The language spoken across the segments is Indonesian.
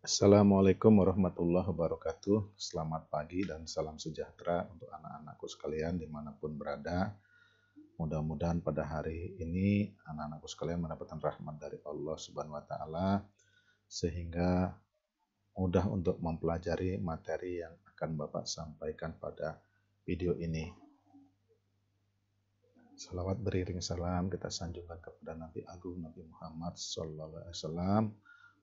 Assalamualaikum warahmatullahi wabarakatuh. Selamat pagi dan salam sejahtera untuk anak-anakku sekalian dimanapun berada. Mudah-mudahan pada hari ini anak-anakku sekalian mendapatkan rahmat dari Allah Subhanahu wa Ta'ala, sehingga mudah untuk mempelajari materi yang akan Bapak sampaikan pada video ini. Salawat beriring salam kita sanjungkan kepada Nabi Agung Nabi Muhammad SAW.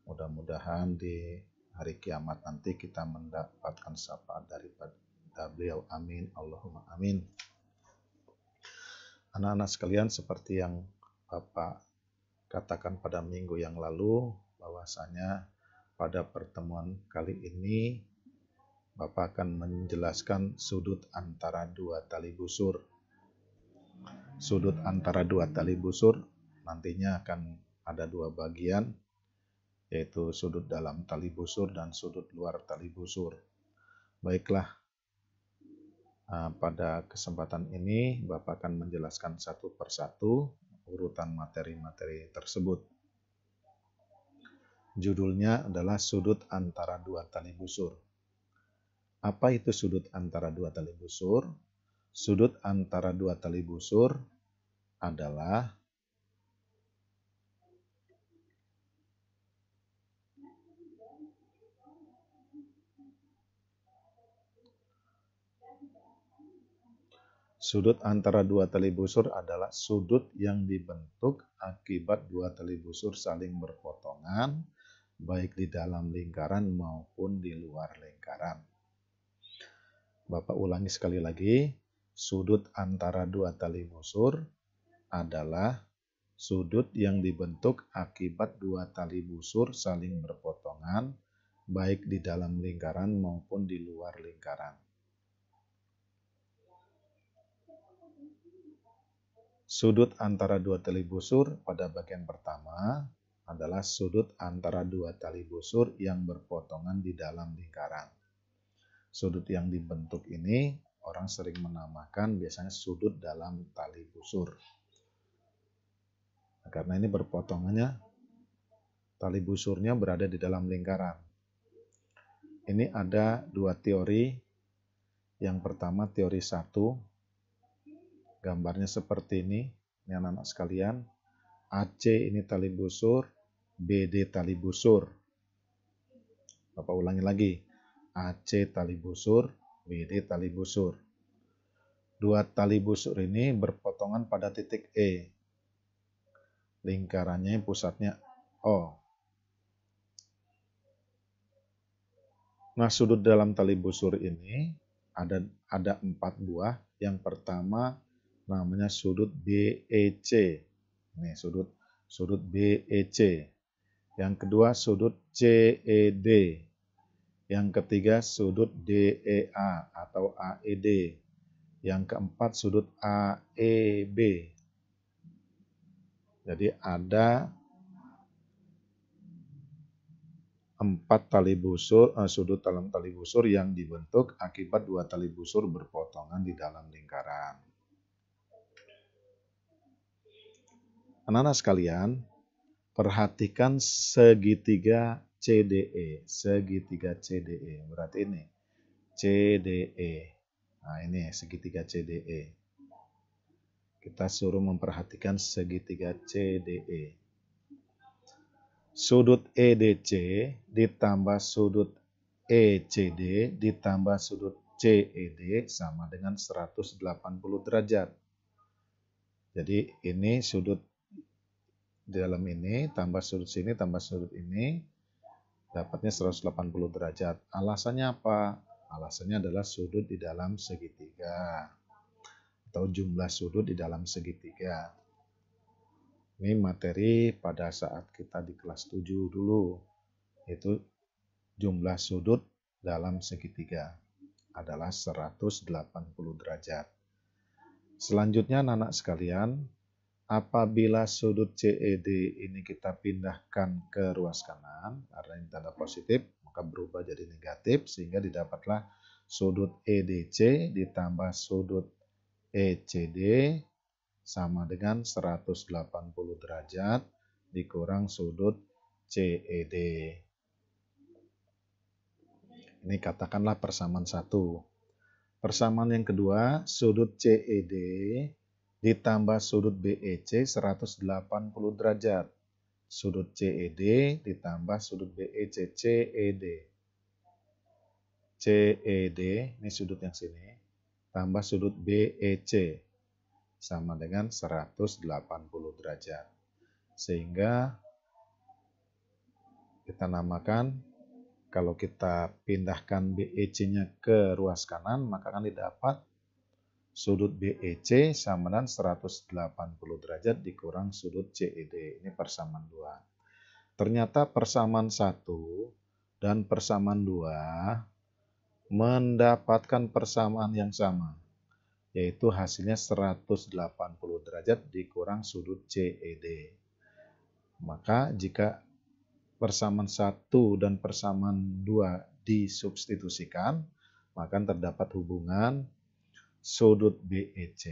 Mudah-mudahan di hari kiamat nanti kita mendapatkan syafaat daripada beliau. Amin. Allahumma amin. Anak-anak sekalian, seperti yang Bapak katakan pada minggu yang lalu, bahwasanya pada pertemuan kali ini Bapak akan menjelaskan sudut antara dua tali busur. Sudut antara dua tali busur nantinya akan ada dua bagian, yaitu sudut dalam tali busur dan sudut luar tali busur. Baiklah, pada kesempatan ini Bapak akan menjelaskan satu persatu urutan materi-materi tersebut. Judulnya adalah sudut antara dua tali busur. Apa itu sudut antara dua tali busur? Sudut antara dua tali busur adalah sudut antara dua tali busur adalah sudut yang dibentuk akibat dua tali busur saling berpotongan, baik di dalam lingkaran maupun di luar lingkaran. Bapak ulangi sekali lagi, sudut antara dua tali busur adalah sudut yang dibentuk akibat dua tali busur saling berpotongan, baik di dalam lingkaran maupun di luar lingkaran. Sudut antara dua tali busur pada bagian pertama adalah sudut antara dua tali busur yang berpotongan di dalam lingkaran. Sudut yang dibentuk ini orang sering menamakan biasanya sudut dalam tali busur. Karena ini berpotongannya, tali busurnya berada di dalam lingkaran. Ini ada dua teori. Yang pertama teori 1, gambarnya seperti ini anak-anak sekalian. AC ini tali busur, BD tali busur. Bapak ulangi lagi, AC tali busur, BD tali busur. Dua tali busur ini berpotongan pada titik E. Lingkarannya pusatnya O. Nah, sudut dalam tali busur ini ada 4 buah. Yang pertama namanya sudut BEC. Ini sudut BEC. Yang kedua sudut CED. Yang ketiga sudut DEA atau AED. Yang keempat sudut AEB. Jadi ada 4 tali busur, sudut dalam tali busur yang dibentuk akibat dua tali busur berpotongan di dalam lingkaran. Anak-anak sekalian, perhatikan segitiga CDE. Segitiga CDE, berarti ini CDE. Nah, ini segitiga CDE. Kita suruh memperhatikan segitiga CDE. Sudut EDC ditambah sudut ECD ditambah sudut CED sama dengan 180 derajat. Jadi ini sudut di dalam ini tambah sudut sini tambah sudut ini dapatnya 180 derajat. Alasannya apa? Alasannya adalah sudut di dalam segitiga atau jumlah sudut di dalam segitiga. Ini materi pada saat kita di kelas 7 dulu, itu jumlah sudut dalam segitiga adalah 180 derajat. Selanjutnya anak-anak sekalian, apabila sudut CED ini kita pindahkan ke ruas kanan, karena ini tanda positif, maka berubah jadi negatif, sehingga didapatlah sudut EDC ditambah sudut ECD sama dengan 180 derajat dikurang sudut CED. Ini katakanlah persamaan 1. Persamaan yang kedua, sudut CED ditambah sudut BEC 180 derajat. Sudut CED ditambah sudut BEC, CED. CED, ini sudut yang sini, tambah sudut BEC, sama dengan 180 derajat. Sehingga kita namakan, kalau kita pindahkan BEC-nya ke ruas kanan, maka akan didapat sudut BEC sama dengan 180 derajat dikurang sudut CED. Ini persamaan 2. Ternyata persamaan 1 dan persamaan 2 mendapatkan persamaan yang sama, yaitu hasilnya 180 derajat dikurang sudut CED. Maka jika persamaan 1 dan persamaan 2 disubstitusikan, maka terdapat hubungan sudut BEC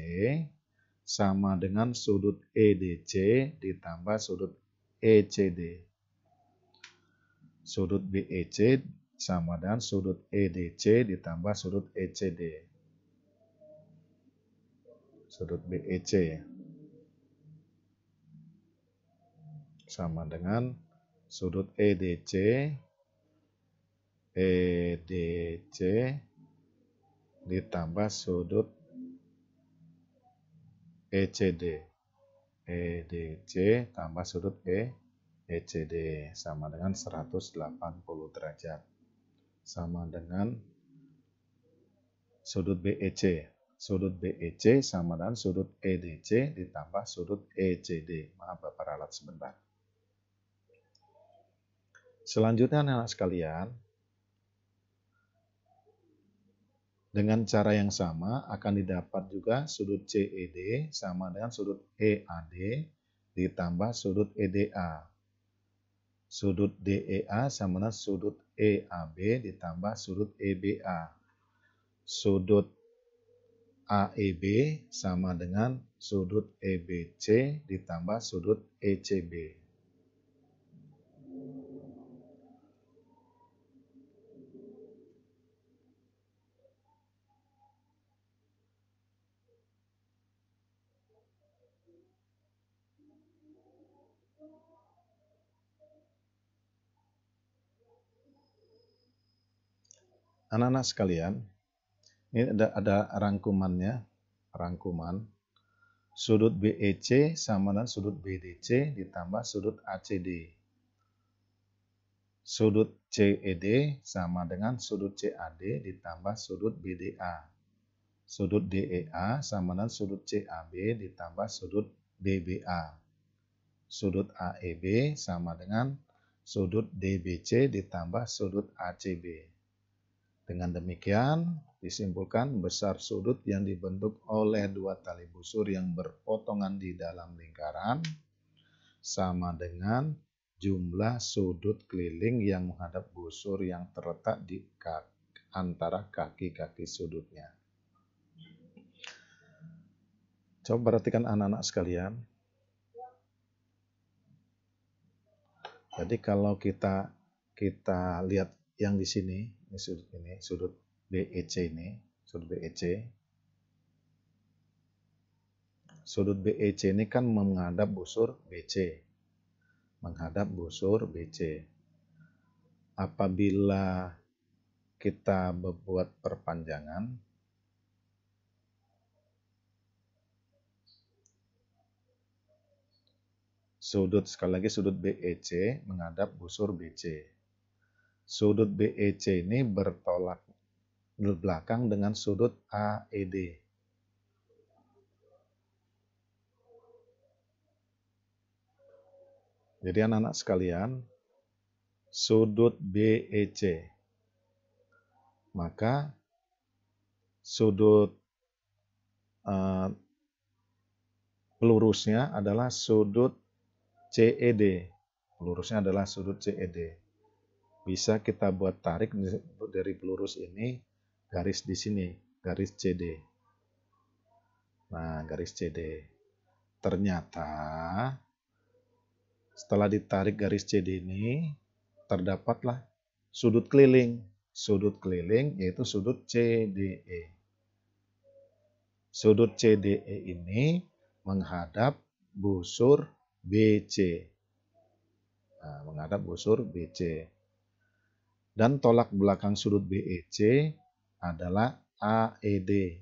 sama dengan sudut EDC ditambah sudut ECD. Sudut BEC sama dengan sudut EDC ditambah sudut ECD. Sudut BEC sama dengan sudut EDC ditambah sudut ECD. EDC tambah sudut ECD sama dengan 180 derajat. Sama dengan sudut BEC. Sudut BEC sama dengan sudut EDC ditambah sudut ECD. Maaf Bapak ralat sebentar. Selanjutnya anak-anak sekalian, dengan cara yang sama akan didapat juga sudut CED sama dengan sudut EAD ditambah sudut EDA. Sudut DEA sama dengan sudut EAB ditambah sudut EBA. Sudut AEB sama dengan sudut EBC ditambah sudut ECB. Anak-anak sekalian, ini ada rangkumannya, rangkuman. Sudut BEC sama dengan sudut BDC ditambah sudut ACD. Sudut CED sama dengan sudut CAD ditambah sudut BDA. Sudut DEA sama dengan sudut CAB ditambah sudut DBA. Sudut AEB sama dengan sudut DBC ditambah sudut ACB. Dengan demikian, disimpulkan besar sudut yang dibentuk oleh dua tali busur yang berpotongan di dalam lingkaran sama dengan jumlah sudut keliling yang menghadap busur yang terletak di antara kaki-kaki sudutnya. Coba perhatikan anak-anak sekalian. Jadi kalau kita lihat yang di sini, sudut BEC ini, sudut BEC. Sudut BEC ini kan menghadap busur BC. Menghadap busur BC. Apabila kita membuat perpanjangan, sekali lagi sudut BEC menghadap busur BC. Sudut BEC ini bertolak belakang dengan sudut AED. Jadi anak-anak sekalian, sudut BEC, maka sudut pelurusnya adalah sudut CED. Pelurusnya adalah sudut CED. Bisa kita buat tarik dari pelurus ini, garis di sini, garis CD. Nah, garis CD. Ternyata setelah ditarik garis CD ini, terdapatlah sudut keliling. sudut keliling yaitu sudut CDE. Sudut CDE ini menghadap busur BC. Nah, menghadap busur BC. Dan tolak belakang sudut BEC adalah AED.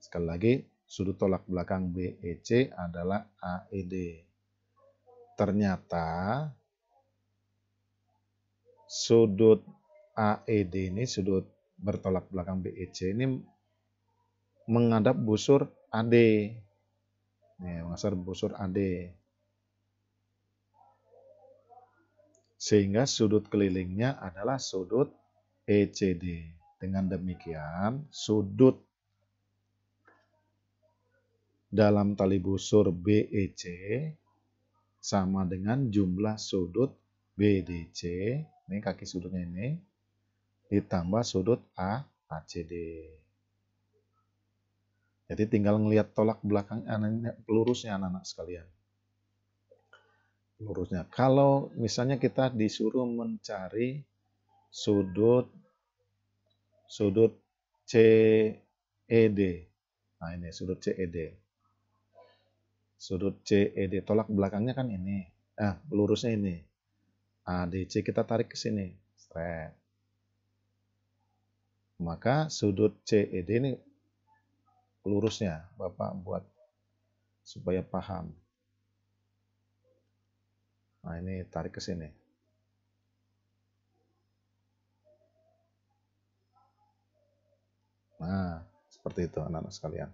Sekali lagi, sudut tolak belakang BEC adalah AED. Ternyata sudut AED ini, sudut bertolak belakang BEC ini menghadap busur AD. Nih, menghadap busur AD. Sehingga sudut kelilingnya adalah sudut ECD. Dengan demikian, sudut dalam tali busur BEC sama dengan jumlah sudut BDC, ini kaki sudutnya ini, ditambah sudut ACD. Jadi tinggal ngelihat tolak belakang pelurusnya anak-anak sekalian. Pelurusnya. Kalau misalnya kita disuruh mencari sudut CED. Nah, ini sudut CED. Sudut CED tolak belakangnya kan ini. Pelurusnya ini. ADC kita tarik ke sini. Straight. Maka sudut CED ini pelurusnya. Bapak buat supaya paham. Nah, ini tarik ke sini. Nah, seperti itu anak-anak sekalian.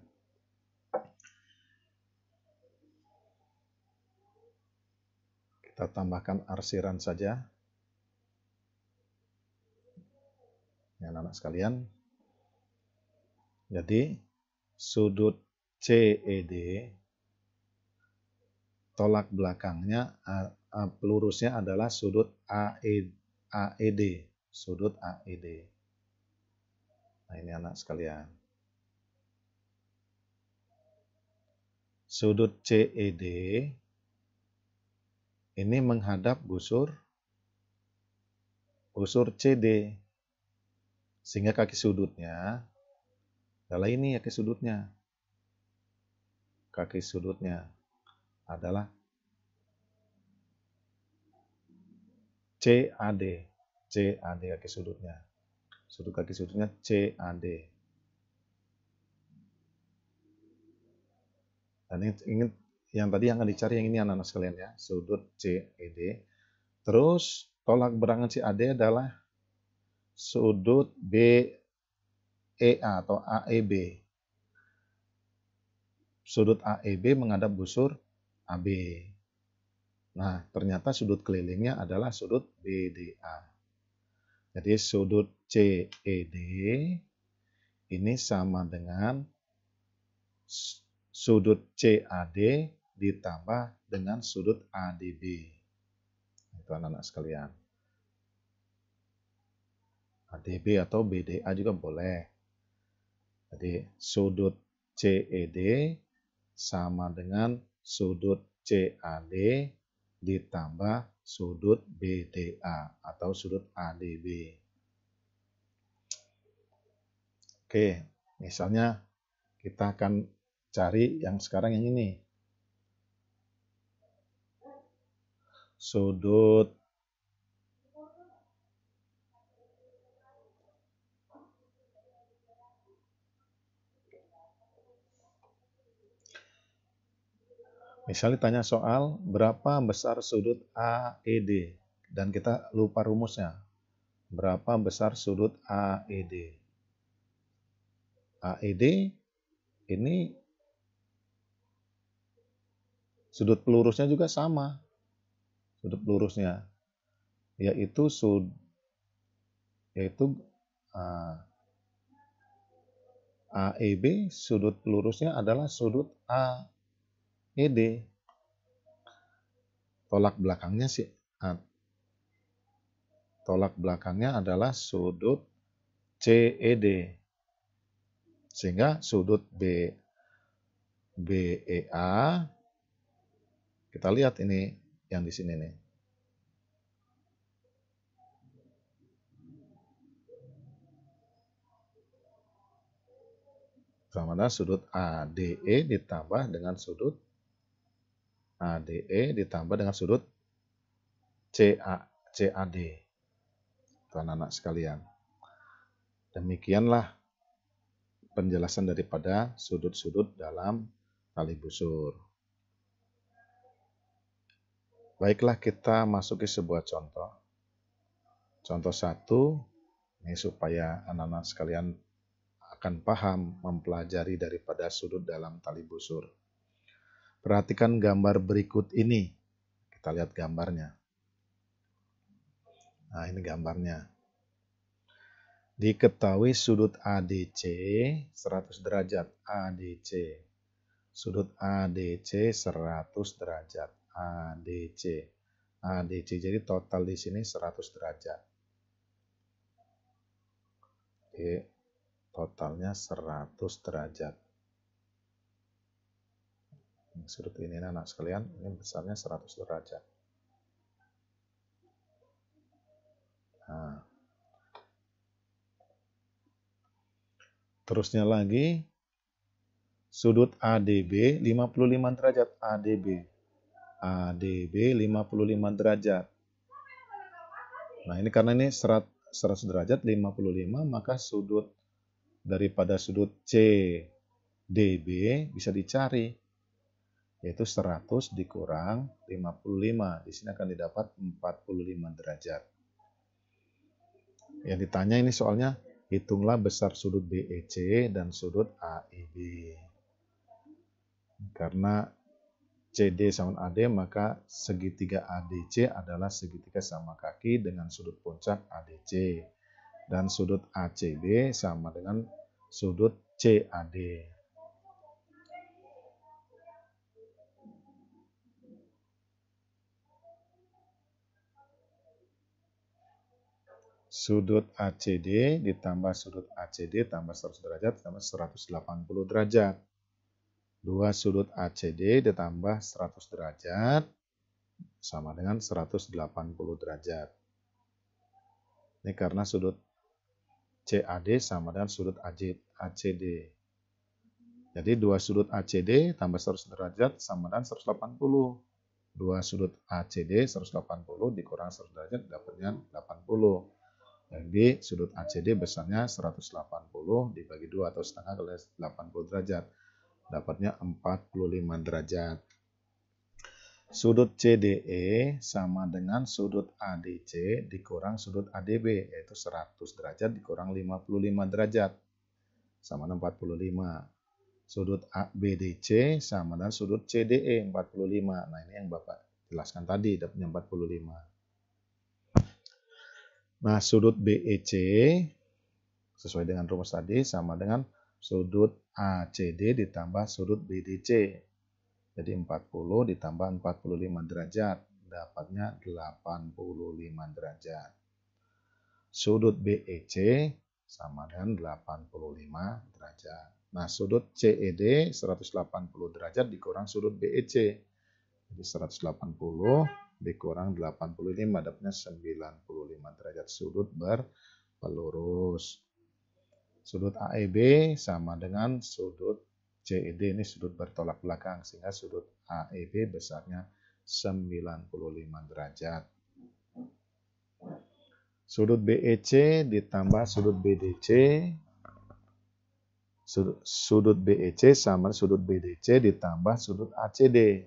Kita tambahkan arsiran saja. Ya, anak-anak sekalian. Jadi, sudut CED tolak belakangnya pelurusnya adalah sudut AED, sudut AED. Nah, ini anak sekalian. Sudut CED ini menghadap busur CD. Sehingga kaki sudutnya adalah ini kaki sudutnya. Kaki sudutnya adalah CAD. CAD kaki sudutnya. Sudut kaki sudutnya CAD. Dan ini yang tadi yang akan dicari yang ini anak-anak sekalian ya, sudut CED. Terus tolak belakang CAD adalah sudut BEA atau AEB. Sudut AEB menghadap busur AB. Nah, ternyata sudut kelilingnya adalah sudut BDA. Jadi sudut CED ini sama dengan sudut CAD ditambah dengan sudut ADB. Itu anak-anak sekalian. ADB atau BDA juga boleh. Jadi sudut CED sama dengan sudut CAD ditambah sudut BDA atau sudut ADB. Oke, misalnya kita akan cari yang sekarang yang ini. Sudut misalnya tanya soal berapa besar sudut AED dan kita lupa rumusnya. Berapa besar sudut AED? AED ini sudut pelurusnya juga sama. Sudut pelurusnya yaitu AEB, sudut pelurusnya adalah sudut AED. Tolak belakangnya adalah sudut CED. Sehingga sudut BEA kita lihat ini yang di sini nih. sama dengan sudut ADE ditambah dengan sudut ADE ditambah dengan sudut CAD. Anak-anak sekalian. Demikianlah penjelasan daripada sudut-sudut dalam tali busur. Baiklah, kita masuki sebuah contoh. Contoh 1, ini supaya anak-anak sekalian akan paham mempelajari daripada sudut dalam tali busur. Perhatikan gambar berikut ini. Kita lihat gambarnya. Nah, ini gambarnya. Diketahui sudut ADC 100 derajat. ADC. Sudut ADC 100 derajat. ADC. ADC. Jadi total di sini 100 derajat. Oke. Totalnya 100 derajat. Sudut ini anak sekalian, ini besarnya 100 derajat. Nah. Terusnya lagi, sudut ADB 55 derajat. ADB 55 derajat. Nah, ini karena ini 100 derajat 55, maka sudut daripada sudut CDB bisa dicari, yaitu 100 dikurang 55. Di sini akan didapat 45 derajat. Yang ditanya ini soalnya, hitunglah besar sudut BEC dan sudut AEB. Karena CD sama AD, maka segitiga ADC adalah segitiga sama kaki dengan sudut puncak ADC. Dan sudut ACB sama dengan sudut CAD. Sudut ACD ditambah sudut ACD tambah 100 derajat tambah 180 derajat. 2 sudut ACD ditambah 100 derajat sama dengan 180 derajat. Ini karena sudut CAD sama dengan sudut ACD. Jadi 2 sudut ACD tambah 100 derajat sama dengan 180. 2 sudut ACD 180 dikurang 100 derajat dapatnya 80. Jadi sudut ACD besarnya 180 dibagi 2 atau setengah kali 80 derajat. Dapatnya 45 derajat. Sudut CDE sama dengan sudut ADC dikurang sudut ADB, yaitu 100 derajat dikurang 55 derajat, sama dengan 45. Sudut BDC sama dengan sudut CDE, 45. Nah, ini yang Bapak jelaskan tadi, dapatnya 45. Nah, sudut BEC sesuai dengan rumus tadi sama dengan sudut ACD ditambah sudut BDC. Jadi 40 ditambah 45 derajat, dapatnya 85 derajat. Sudut BEC sama dengan 85 derajat. Nah, sudut CED 180 derajat dikurang sudut BEC. Jadi 180 dikurang 85, dapatnya 95 derajat. Sudut berpelurus. Sudut AEB sama dengan sudut CED, ini sudut bertolak belakang, sehingga sudut AEB besarnya 95 derajat. Sudut BEC ditambah sudut BDC, sudut BEC sama sudut BDC ditambah sudut ACD.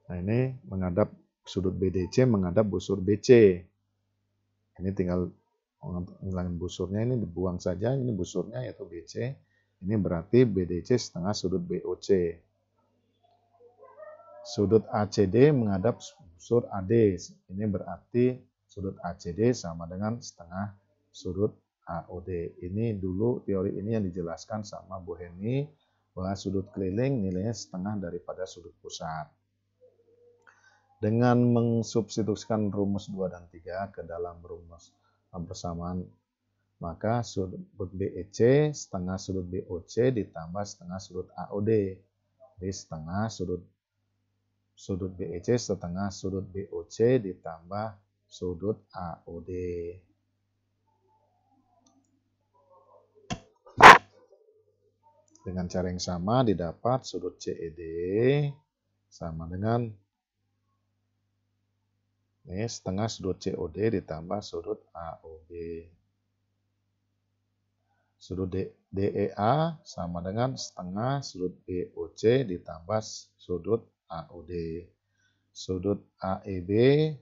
Nah, ini menghadap sudut BDC menghadap busur BC. Ini tinggal ngilangin busurnya, ini dibuang saja, ini busurnya yaitu BC. Ini berarti BDC setengah sudut BOC. Sudut ACD menghadap busur AD. Ini berarti sudut ACD sama dengan setengah sudut AOD. Ini dulu teori ini yang dijelaskan sama Bu Heni, bahwa sudut keliling nilainya setengah daripada sudut pusat. Dengan mensubstitusikan rumus 2 dan 3 ke dalam rumus persamaan, maka sudut BEC setengah sudut BOC ditambah setengah sudut AOD. Jadi setengah sudut BEC setengah sudut BOC ditambah sudut AOD. Dengan cara yang sama didapat sudut CED sama dengan ini setengah sudut COD ditambah sudut AOB. Sudut DEA sama dengan setengah sudut BOC ditambah sudut AOD. Sudut AEB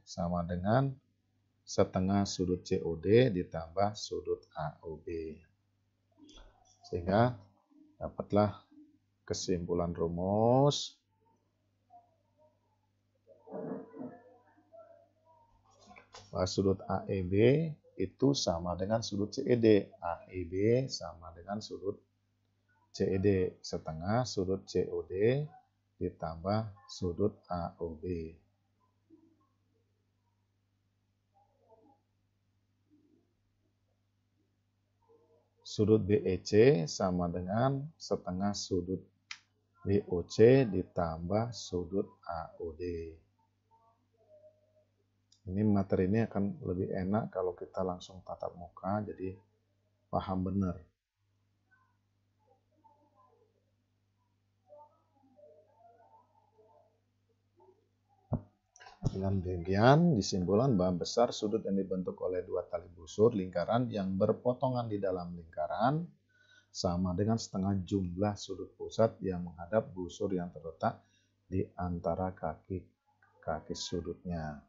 sama dengan setengah sudut COD ditambah sudut AOB. Sehingga dapatlah kesimpulan rumus bahwa sudut AEB itu sama dengan sudut CED. AEB sama dengan sudut CED setengah sudut COD ditambah sudut AOB. Sudut BEC sama dengan setengah sudut BOC ditambah sudut AOD. Ini materi ini akan lebih enak kalau kita langsung tatap muka, jadi paham benar. Dengan demikian, disimpulan bahwa besar sudut yang dibentuk oleh dua tali busur lingkaran yang berpotongan di dalam lingkaran sama dengan setengah jumlah sudut pusat yang menghadap busur yang terletak di antara kaki sudutnya.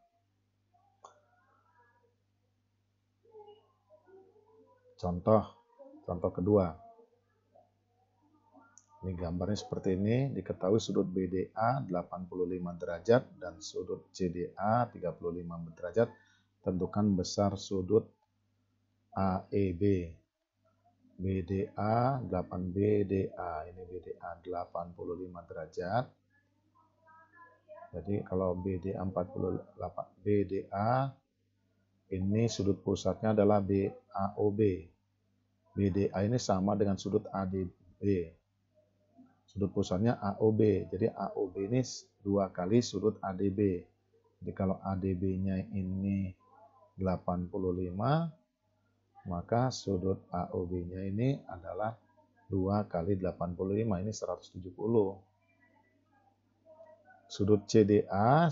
Contoh kedua. Ini gambarnya seperti ini, diketahui sudut BDA 85 derajat dan sudut CDA 35 derajat. Tentukan besar sudut AEB. BDA 8 BDA, ini BDA 85 derajat. Jadi kalau BDA 48 BDA ini sudut pusatnya adalah BAOB. BDA ini sama dengan sudut ADB. Sudut pusatnya AOB. Jadi AOB ini 2 kali sudut ADB. Jadi kalau ADB-nya ini 85, maka sudut AOB-nya ini adalah 2 kali 85, ini 170. Sudut CDA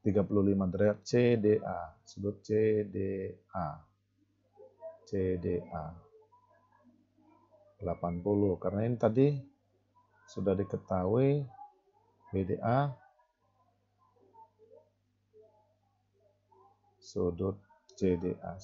35 derajat CDA. Sudut CDA 80. Karena ini tadi sudah diketahui BDA sudut CDA.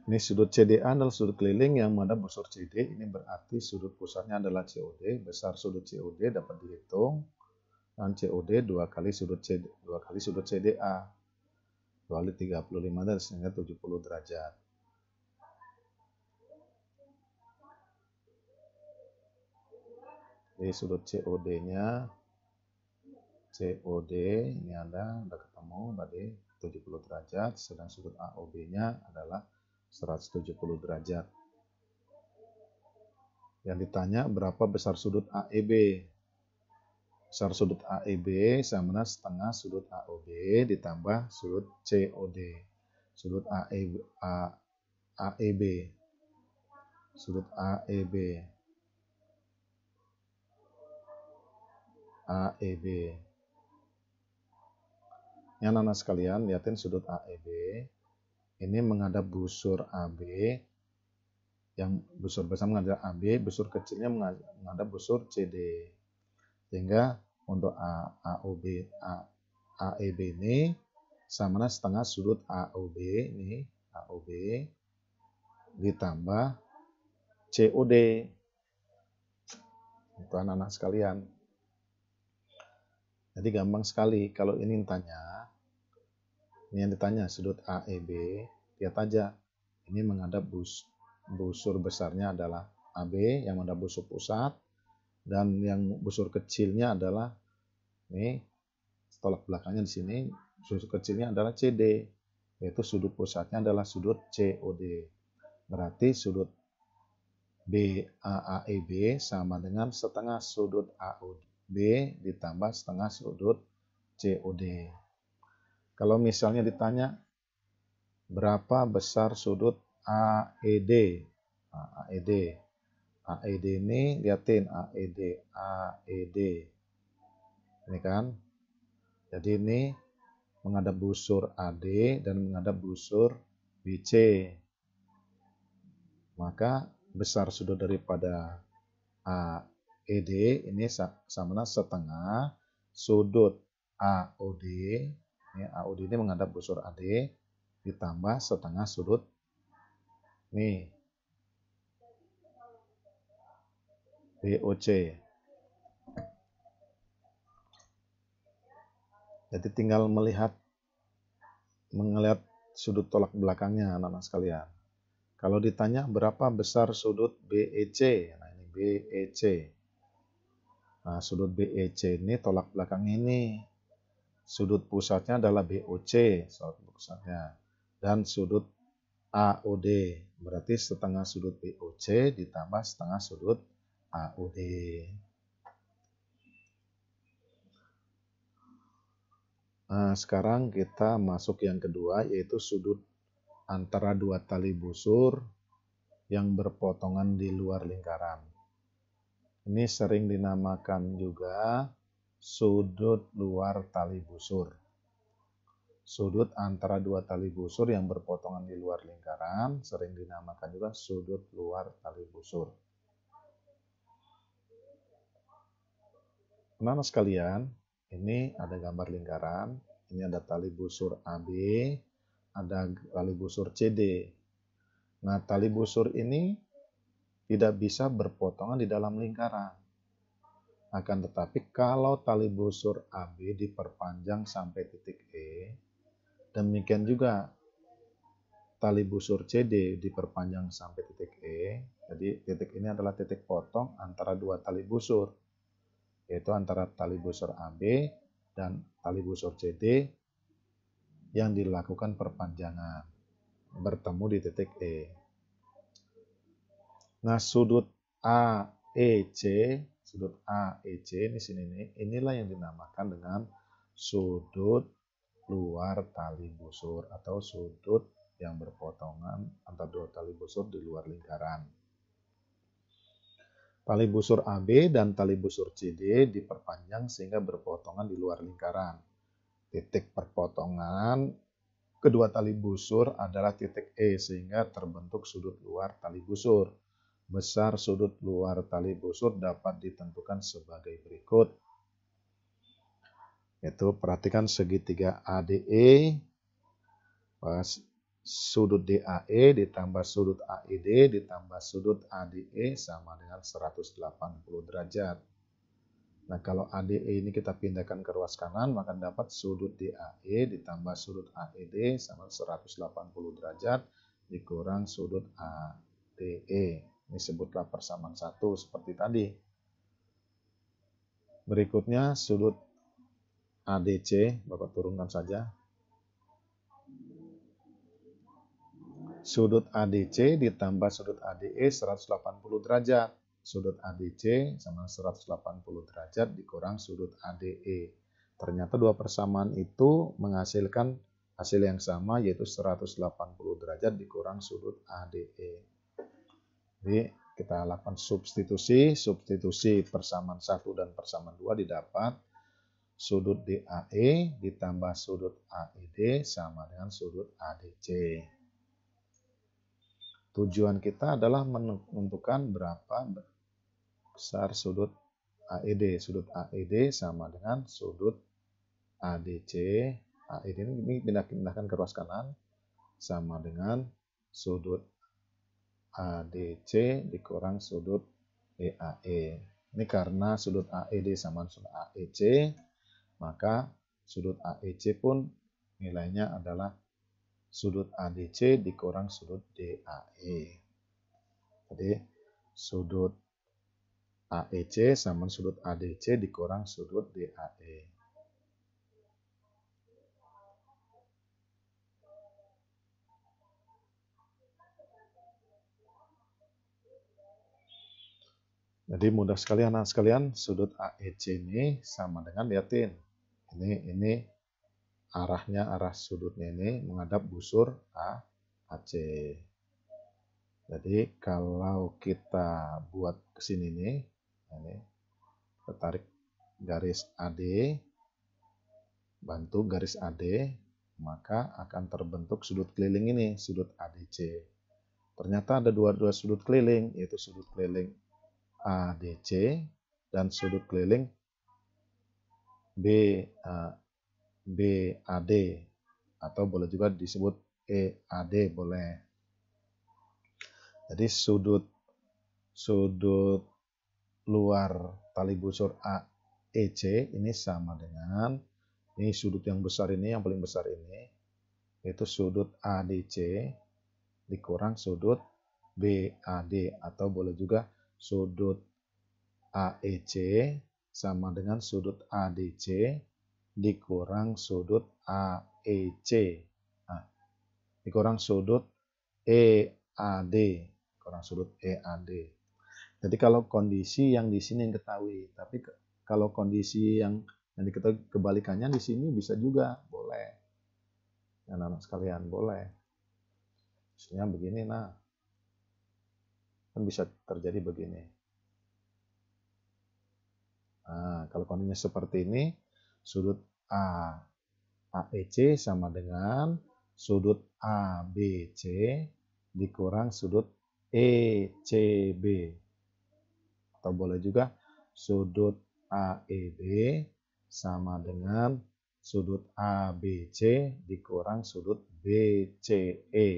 Ini sudut CDA adalah sudut keliling yang menghadap busur CD. Ini berarti sudut pusatnya adalah COD. Besar sudut COD dapat dihitung. Dan COD 2 kali sudut CDA. 2 kali 35 derajat sehingga 70 derajat. Jadi sudut COD-nya ini udah ketemu tadi 70 derajat, sedang sudut AOB-nya adalah 170 derajat. Yang ditanya berapa besar sudut AEB. Besar sudut AEB sama dengan setengah sudut AOB ditambah sudut COD. Sudut AEB. Sudut AEB. Ini anak-anak sekalian, lihatin sudut AEB. Ini menghadap busur AB, yang busur besar menghadap AB, busur kecilnya menghadap busur CD. Sehingga untuk AEB ini sama dengan setengah sudut AOB ini, AOB ditambah COD. Itu anak-anak sekalian. Jadi gampang sekali kalau ini ditanya. Ini yang ditanya sudut AEB, lihat aja. Ini menghadap busur besarnya adalah AB yang menghadap busur pusat. Dan yang busur kecilnya adalah nih, tolak belakangnya di sini, busur kecilnya adalah CD, yaitu sudut pusatnya adalah sudut COD. Berarti sudut BAAEB sama dengan setengah sudut AOB ditambah setengah sudut COD. Kalau misalnya ditanya berapa besar sudut AED? Nah, AED. AED ini liatin AED. Ini kan. Jadi ini menghadap busur AD dan menghadap busur BC. Maka besar sudut daripada AED ini sama setengah sudut AOD. Ini AOD ini menghadap busur AD ditambah setengah sudut nih BOC. Jadi tinggal melihat sudut tolak belakangnya anak-anak sekalian. Kalau ditanya berapa besar sudut BEC, nah ini BEC. Nah, sudut BEC ini tolak belakangnya ini. Sudut pusatnya adalah BOC, sudut pusatnya. Dan sudut AOD, berarti setengah sudut BOC ditambah setengah sudut AOD. Nah, sekarang kita masuk yang kedua, yaitu sudut antara dua tali busur yang berpotongan di luar lingkaran. Ini sering dinamakan juga sudut luar tali busur. Sudut antara dua tali busur yang berpotongan di luar lingkaran sering dinamakan juga sudut luar tali busur. Anak-anak sekalian, ini ada gambar lingkaran, ini ada tali busur AB, ada tali busur CD. Nah, tali busur ini tidak bisa berpotongan di dalam lingkaran. Akan tetapi kalau tali busur AB diperpanjang sampai titik E, demikian juga tali busur CD diperpanjang sampai titik E. Jadi titik ini adalah titik potong antara dua tali busur, yaitu antara tali busur AB dan tali busur CD yang dilakukan perpanjangan bertemu di titik E. Nah, sudut AEC di sini nih, inilah yang dinamakan dengan sudut luar tali busur atau sudut yang berpotongan antara dua tali busur di luar lingkaran. Tali busur AB dan tali busur CD diperpanjang sehingga berpotongan di luar lingkaran. Titik perpotongan kedua tali busur adalah titik E sehingga terbentuk sudut luar tali busur. Besar sudut luar tali busur dapat ditentukan sebagai berikut. Yaitu perhatikan segitiga ADE, sudut DAE ditambah sudut AED ditambah sudut ADE sama dengan 180 derajat. Nah, kalau ADE ini kita pindahkan ke ruas kanan, maka dapat sudut DAE ditambah sudut AED sama 180 derajat dikurang sudut ADE. Ini sebutlah persamaan satu seperti tadi. Berikutnya sudut ADC, Bapak turunkan saja. Sudut ADC ditambah sudut ADE 180 derajat. Sudut ADC sama 180 derajat dikurang sudut ADE. Ternyata dua persamaan itu menghasilkan hasil yang sama, yaitu 180 derajat dikurang sudut ADE. Jadi kita lakukan substitusi persamaan 1 dan persamaan 2 didapat sudut DAE ditambah sudut AED sama dengan sudut ADC. Tujuan kita adalah menentukan berapa besar sudut AED. Sudut AED sama dengan sudut ADC. AED ini pindahkan ke ruas kanan sama dengan sudut ADC dikurang sudut DAE. Ini karena sudut AED sama sudut AEC, maka sudut AEC pun nilainya adalah sudut ADC dikurang sudut DAE. Jadi sudut AEC sama sudut ADC dikurang sudut DAE. Jadi mudah sekali anak sekalian, sudut AEC ini sama dengan, lihatin, ini arahnya, arah sudutnya ini menghadap busur AC. Jadi kalau kita buat ke sini nih, ini kita tarik garis AD, bantu garis AD, maka akan terbentuk sudut keliling ini, sudut ADC. Ternyata ada dua sudut keliling, yaitu sudut keliling ADC dan sudut keliling BAD, atau boleh juga disebut EAD boleh. Jadi sudut luar tali busur AEC ini sama dengan, ini sudut yang besar ini, yang paling besar ini, yaitu sudut ADC dikurang sudut BAD, atau boleh juga sudut AEC sama dengan sudut ADC dikurang sudut AEC. Nah, dikurang sudut EAD, kurang sudut EAD. Jadi kalau kondisi yang di sini yang ketahui, tapi kalau kondisi yang diketahui kebalikannya di sini bisa juga, boleh. Anak-anak sekalian, boleh. Misalnya begini, nah, kan bisa terjadi begini. Nah, kalau kondisinya seperti ini, sudut AEC sama dengan sudut ABC dikurang sudut ECB. Atau boleh juga sudut AEB sama dengan sudut ABC dikurang sudut BCE.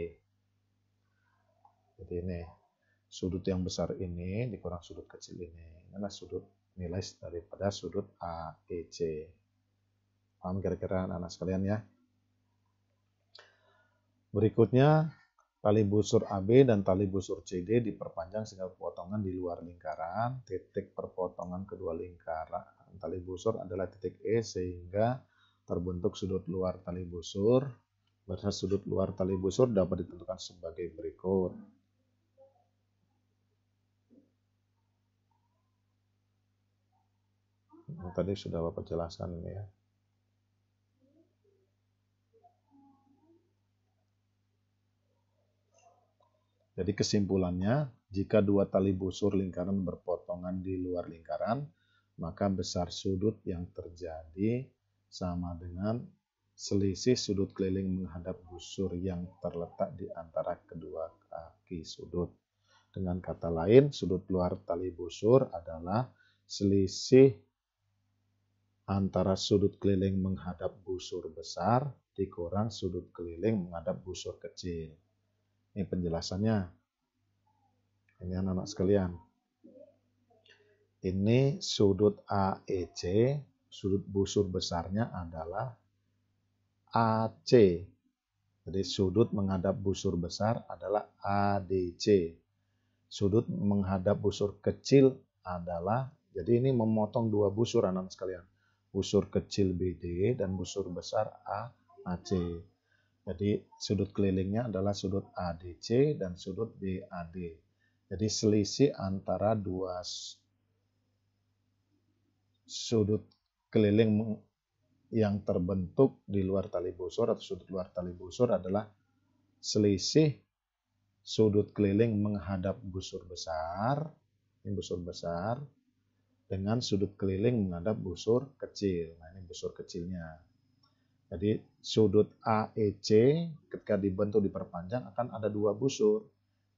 Jadi ini sudut yang besar ini dikurang sudut kecil ini. Ini adalah sudut nilai daripada sudut AEC. Paham kira-kira anak-anak sekalian ya? Berikutnya, tali busur AB dan tali busur CD diperpanjang sehingga potongan di luar lingkaran. Titik perpotongan kedua lingkaran tali busur adalah titik E sehingga terbentuk sudut luar tali busur. Batas sudut luar tali busur dapat ditentukan sebagai berikut. Tadi sudah Bapak jelaskan ini ya. Jadi kesimpulannya, jika dua tali busur lingkaran berpotongan di luar lingkaran, maka besar sudut yang terjadi sama dengan selisih sudut keliling menghadap busur yang terletak di antara kedua kaki sudut. Dengan kata lain, sudut luar tali busur adalah selisih antara sudut keliling menghadap busur besar dikurang sudut keliling menghadap busur kecil. Ini penjelasannya. Ini anak-anak sekalian. Ini sudut AEC, sudut busur besarnya adalah AC. Jadi sudut menghadap busur besar adalah ADC. Sudut menghadap busur kecil adalah, jadi ini memotong dua busur anak-anak sekalian. Busur kecil BD dan busur besar AC. Jadi sudut kelilingnya adalah sudut ADC dan sudut BAD. Jadi selisih antara dua sudut keliling yang terbentuk di luar tali busur atau sudut luar tali busur adalah selisih sudut keliling menghadap busur besar, ini busur besar, dengan sudut keliling menghadap busur kecil. Nah, ini busur kecilnya. Jadi sudut AEC ketika dibentuk diperpanjang akan ada dua busur.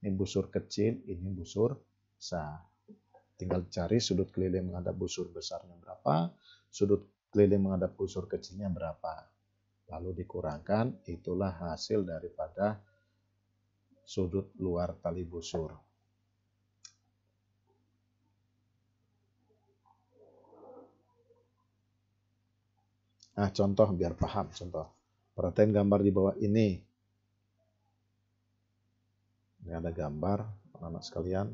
Ini busur kecil, ini busur besar. Tinggal cari sudut keliling menghadap busur besarnya berapa, sudut keliling menghadap busur kecilnya berapa. Lalu dikurangkan, itulah hasil daripada sudut luar tali busur. Nah, contoh biar paham, contoh. Perhatikan gambar di bawah ini. Ini ada gambar, anak-anak sekalian.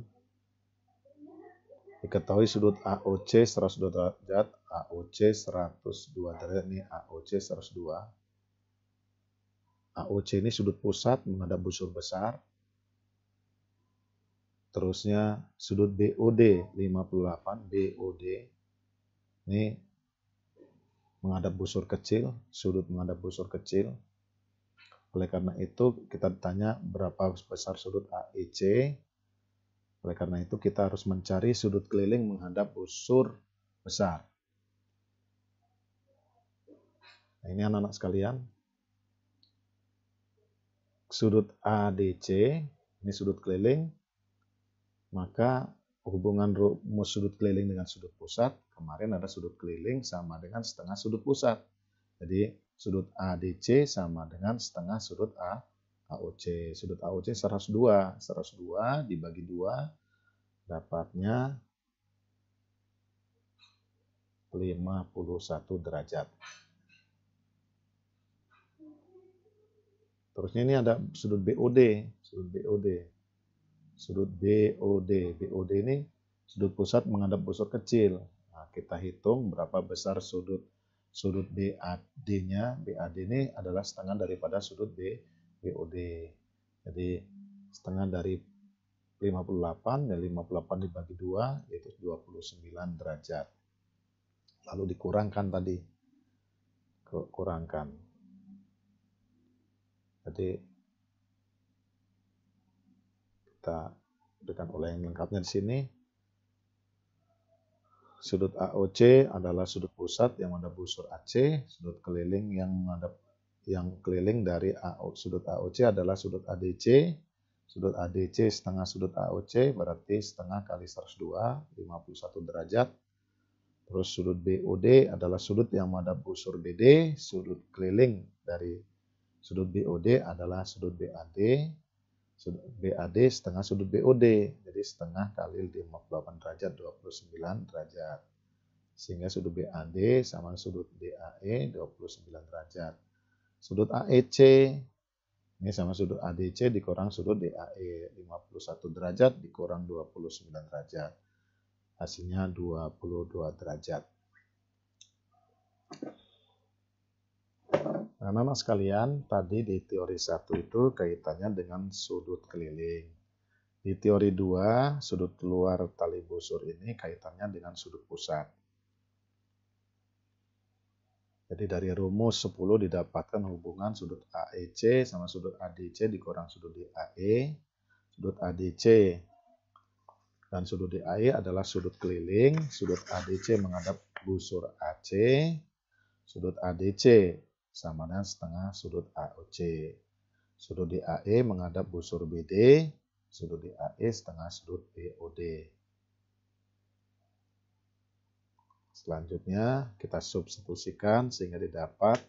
Diketahui sudut AOC 102 derajat, AOC 102 derajat, ini AOC 102. AOC ini sudut pusat menghadap busur besar. Terusnya sudut BOD 58, BOD ini menghadap busur kecil, sudut menghadap busur kecil. Oleh karena itu kita tanya berapa besar sudut AEC. Oleh karena itu kita harus mencari sudut keliling menghadap busur besar. Nah, ini anak-anak sekalian. Sudut ADC, ini sudut keliling. Maka hubungan rumus sudut keliling dengan sudut pusat, kemarin ada sudut keliling sama dengan setengah sudut pusat. Jadi sudut ADC sama dengan setengah sudut AOC. Sudut AOC 102. 102 dibagi 2 dapatnya 51 derajat. Terusnya ini ada sudut BOD. Sudut BOD. Sudut BOD. BOD ini sudut pusat menghadap busur kecil. Nah, kita hitung berapa besar sudut BAD-nya. BAD ini adalah setengah daripada sudut BOD. Jadi setengah dari 58, dan 58 dibagi 2 yaitu 29 derajat. Lalu dikurangkan tadi. Kurangkan. Jadi kita berikan ulangan lengkapnya di sini. Sudut AOC adalah sudut pusat yang menghadap busur AC, sudut keliling yang keliling dari sudut AOC adalah sudut ADC. Sudut ADC setengah sudut AOC berarti setengah kali 102, 51 derajat. Terus sudut BOD adalah sudut yang menghadap busur BD. Sudut keliling dari sudut BOD adalah sudut BAD. Sudut BAD setengah sudut BOD. Jadi setengah kali 58 derajat, 29 derajat. Sehingga sudut BAD sama sudut BAE 29 derajat. Sudut AEC ini sama sudut ADC dikurang sudut DAE, 51 derajat dikurang 29 derajat. Hasilnya 22 derajat. Nah, anak-anak sekalian, tadi di teori 1 itu kaitannya dengan sudut keliling. Di teori 2, sudut luar tali busur ini kaitannya dengan sudut pusat. Jadi dari rumus 10 didapatkan hubungan sudut AEC sama sudut ADC dikurang sudut DAE. Sudut ADC dan sudut DAE adalah sudut keliling. Sudut ADC menghadap busur AC. Sudut ADC sama dengan setengah sudut AOC. Sudut DAE menghadap busur BD. Sudut DAE setengah sudut BOD. Selanjutnya kita substitusikan sehingga didapat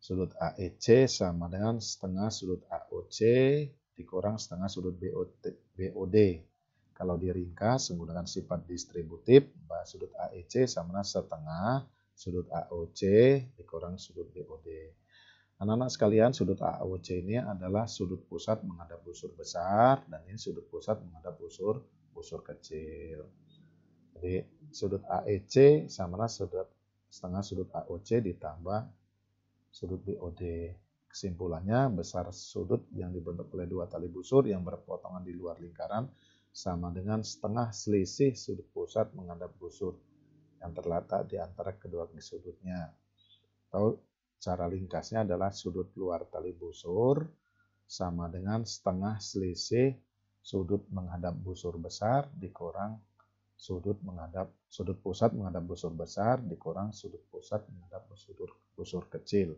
sudut AEC sama dengan setengah sudut AOC dikurang setengah sudut BOD. Kalau diringkas menggunakan sifat distributif, sudut AEC sama dengan setengah sudut AOC dikurang sudut BOD. Anak-anak sekalian, sudut AOC ini adalah sudut pusat menghadap busur besar dan ini sudut pusat menghadap busur kecil. Jadi sudut AEC sama setengah sudut AOC ditambah sudut BOD. Kesimpulannya, besar sudut yang dibentuk oleh dua tali busur yang berpotongan di luar lingkaran sama dengan setengah selisih sudut pusat menghadap busur yang terletak di antara kedua sudutnya. Atau cara ringkasnya adalah sudut luar tali busur sama dengan setengah selisih sudut menghadap busur besar dikurang sudut pusat menghadap busur besar dikurang sudut pusat menghadap busur kecil.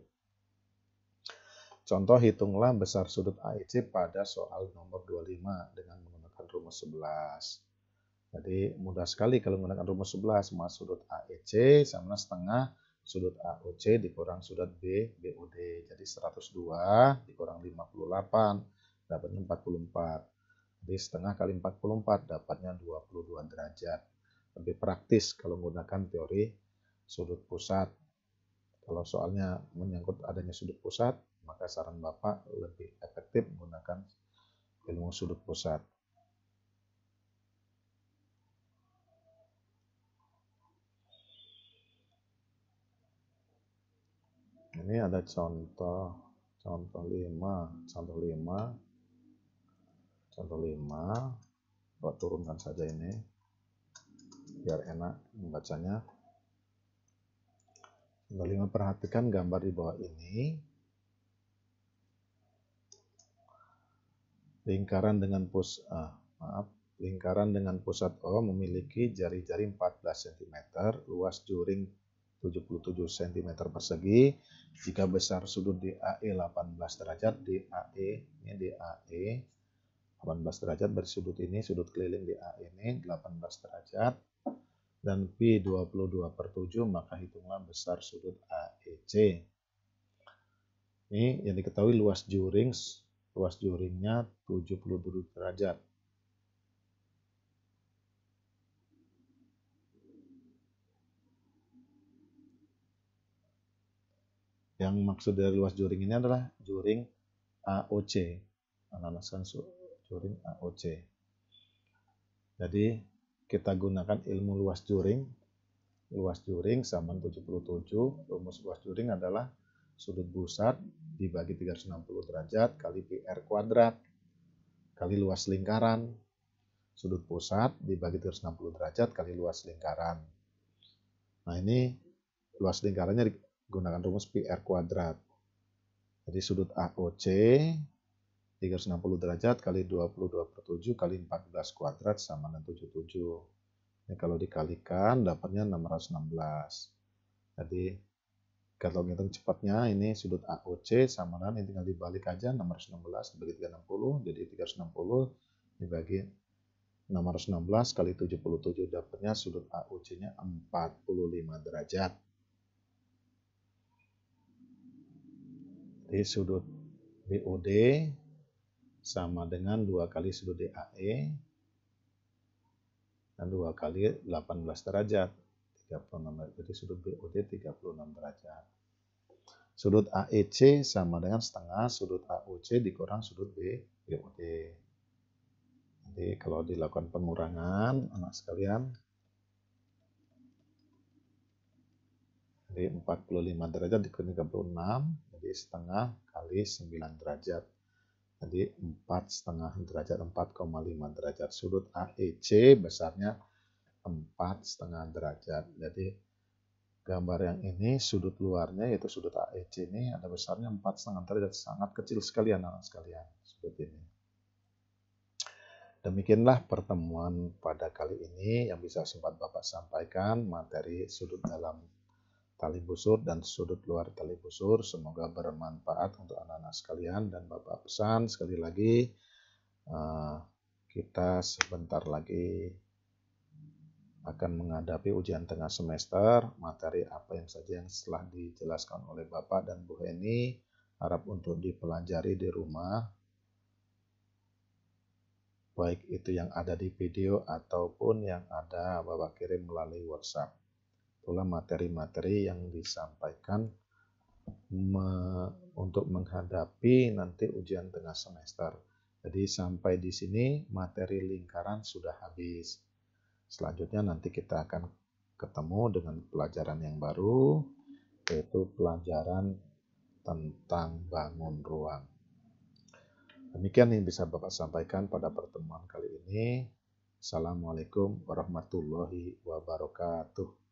Contoh, hitunglah besar sudut AEC pada soal nomor 25 dengan menggunakan rumus 11. Jadi mudah sekali kalau menggunakan rumus 11, maka sudut AEC sama setengah sudut AOC dikurang sudut BOD. Jadi 102 dikurang 58 dapatnya 44. Jadi setengah kali 44 dapatnya 22 derajat. Lebih praktis kalau menggunakan teori sudut pusat. Kalau soalnya menyangkut adanya sudut pusat, maka saran Bapak lebih efektif menggunakan ilmu sudut pusat. ini ada contoh 5. Buat turunkan saja ini biar enak membacanya. Contoh 5, perhatikan gambar di bawah ini. Lingkaran dengan pusat O memiliki jari-jari 14 cm, luas juring 77 cm persegi. Jika besar sudut DAE 18 derajat, DAE 18 derajat dari sudut ini, sudut keliling DAE ini 18 derajat, dan Pi 22/7, maka hitunglah besar sudut AEC. Ini yang diketahui luas juringnya 77 derajat. Yang maksud dari luas juring ini adalah juring AOC. Analaskan juring AOC. Jadi kita gunakan ilmu luas juring. Luas juring sama 77. Rumus luas juring adalah sudut pusat dibagi 360 derajat kali PR kuadrat kali luas lingkaran. Sudut pusat dibagi 360 derajat kali luas lingkaran. Nah, ini luas lingkarannya gunakan rumus PR kuadrat. Jadi sudut AOC 360 derajat kali 22/7 kali 14 kuadrat sama dengan 77. Ini kalau dikalikan dapatnya 616. Jadi kalau ngitung cepatnya ini sudut AOC sama dengan ini tinggal dibalik aja, 616 dibagi 360, jadi 360 dibagi 616 kali 77, dapatnya sudut AOC-nya 45 derajat. Jadi sudut BOD sama dengan 2 kali sudut DAE dan 2 kali 18 derajat. 36, jadi sudut BOD 36 derajat. Sudut AEC sama dengan setengah sudut AOC dikurang sudut BOD. Jadi kalau dilakukan pengurangan, anak sekalian, jadi 45 derajat dikurangi 36, jadi setengah kali 9 derajat. Jadi 4,5 derajat, 4,5 derajat. Sudut AEC besarnya 4,5 derajat. Jadi gambar yang ini sudut luarnya yaitu sudut AEC ini ada besarnya 4,5 derajat, sangat kecil sekali anak-anak sekalian sudut ini. Demikianlah pertemuan pada kali ini yang bisa sempat Bapak sampaikan, materi sudut dalam tali busur dan sudut luar tali busur. Semoga bermanfaat untuk anak-anak sekalian, dan Bapak pesan sekali lagi, kita sebentar lagi akan menghadapi ujian tengah semester. Materi apa yang saja yang telah dijelaskan oleh Bapak dan Bu Heni harap untuk dipelajari di rumah, baik itu yang ada di video ataupun yang ada Bapak kirim melalui WhatsApp. Itulah materi-materi yang disampaikan untuk menghadapi nanti ujian tengah semester. Jadi sampai di sini materi lingkaran sudah habis. Selanjutnya nanti kita akan ketemu dengan pelajaran yang baru, yaitu pelajaran tentang bangun ruang. Demikian yang bisa Bapak sampaikan pada pertemuan kali ini. Assalamualaikum warahmatullahi wabarakatuh.